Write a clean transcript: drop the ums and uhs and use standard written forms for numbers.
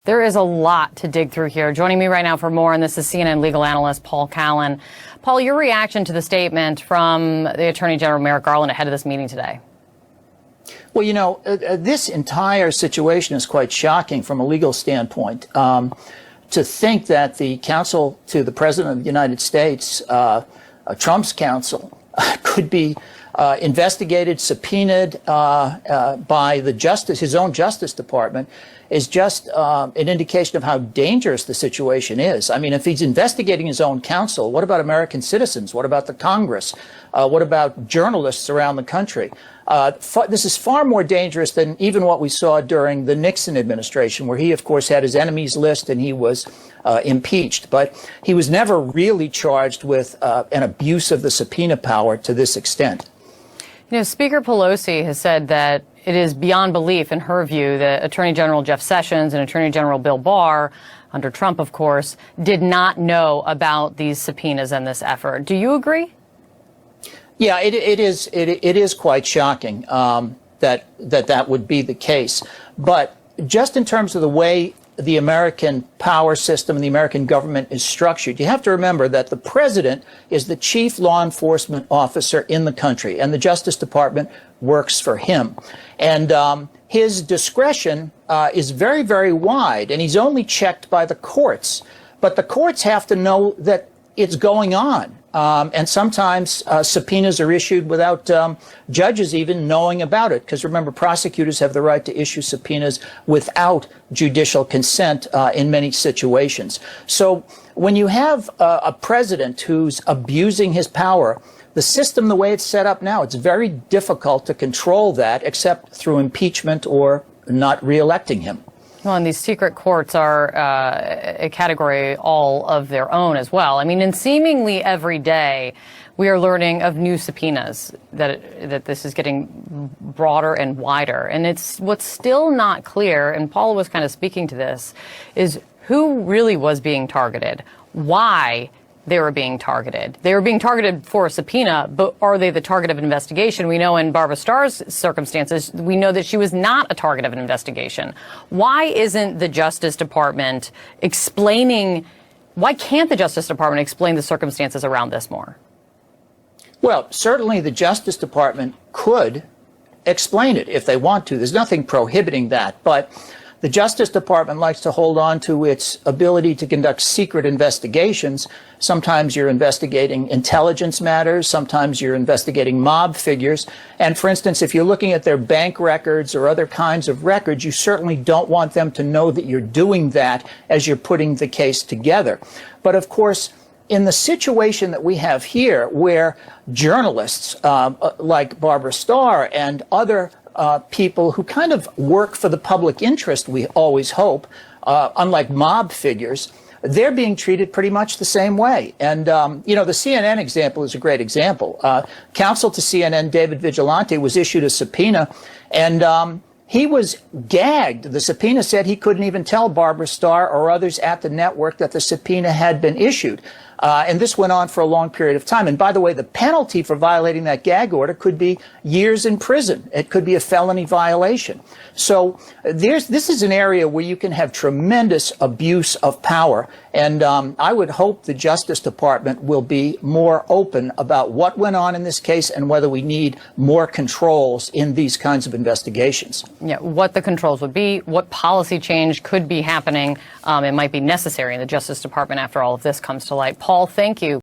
There is a lot to dig through here. Joining me right now for more on this is CNN legal analyst Paul Callan. Paul, your reaction to the statement from the Attorney General Merrick Garland ahead of this meeting today? Well, you know, this entire situation is quite shocking from a legal standpoint. To think that the counsel to the President of the United States, Trump's counsel, could be investigated, subpoenaed by his own Justice Department is just an indication of how dangerous the situation is. I mean, if he's investigating his own counsel, what about American citizens? What about the Congress? What about journalists around the country? This is far more dangerous than even what we saw during the Nixon administration, where he, of course, had his enemies list and he was impeached. But he was never really charged with an abuse of the subpoena power to this extent. You know, Speaker Pelosi has said that it is beyond belief, in her view, that Attorney General Jeff Sessions and Attorney General Bill Barr, under Trump, of course, did not know about these subpoenas and this effort. Do you agree? Yeah, it is quite shocking that would be the case. But just in terms of the way the American power system and the American government is structured, you have to remember that the president is the chief law enforcement officer in the country, and the Justice Department works for him. And his discretion is very, very wide, and he's only checked by the courts. But the courts have to know that it's going on. And sometimes subpoenas are issued without judges even knowing about it. Because remember, prosecutors have the right to issue subpoenas without judicial consent in many situations. So when you have a president who's abusing his power, the system, the way it's set up now, it's very difficult to control that except through impeachment or not reelecting him. Well, and these secret courts are a category all of their own as well. I mean, and seemingly every day we are learning of new subpoenas, that this is getting broader and wider. And it's what's still not clear, and Paul was kind of speaking to this, is who really was being targeted, why they were being targeted. They were being targeted for a subpoena, but are they the target of an investigation? We know in Barbara Starr's circumstances, we know that she was not a target of an investigation. Why isn't the Justice Department why can't the Justice Department explain the circumstances around this more? Well, certainly the Justice Department could explain it if they want to. There's nothing prohibiting that, but the Justice Department likes to hold on to its ability to conduct secret investigations. Sometimes you're investigating intelligence matters. Sometimes you're investigating mob figures. And for instance, if you're looking at their bank records or other kinds of records, you certainly don't want them to know that you're doing that as you're putting the case together. But of course, in the situation that we have here, where journalists like Barbara Starr and other people who kind of work for the public interest, we always hope, unlike mob figures, they're being treated pretty much the same way. And, you know, the CNN example is a great example. Counsel to CNN, David Vigilante, was issued a subpoena, and he was gagged. The subpoena said he couldn't even tell Barbara Starr or others at the network that the subpoena had been issued. And this went on for a long period of time. And by the way, the penalty for violating that gag order could be years in prison. It could be a felony violation. So this is an area where you can have tremendous abuse of power. And I would hope the Justice Department will be more open about what went on in this case and whether we need more controls in these kinds of investigations. Yeah, what the controls would be, what policy change could be happening. It might be necessary in the Justice Department after all of this comes to light. Paul, thank you.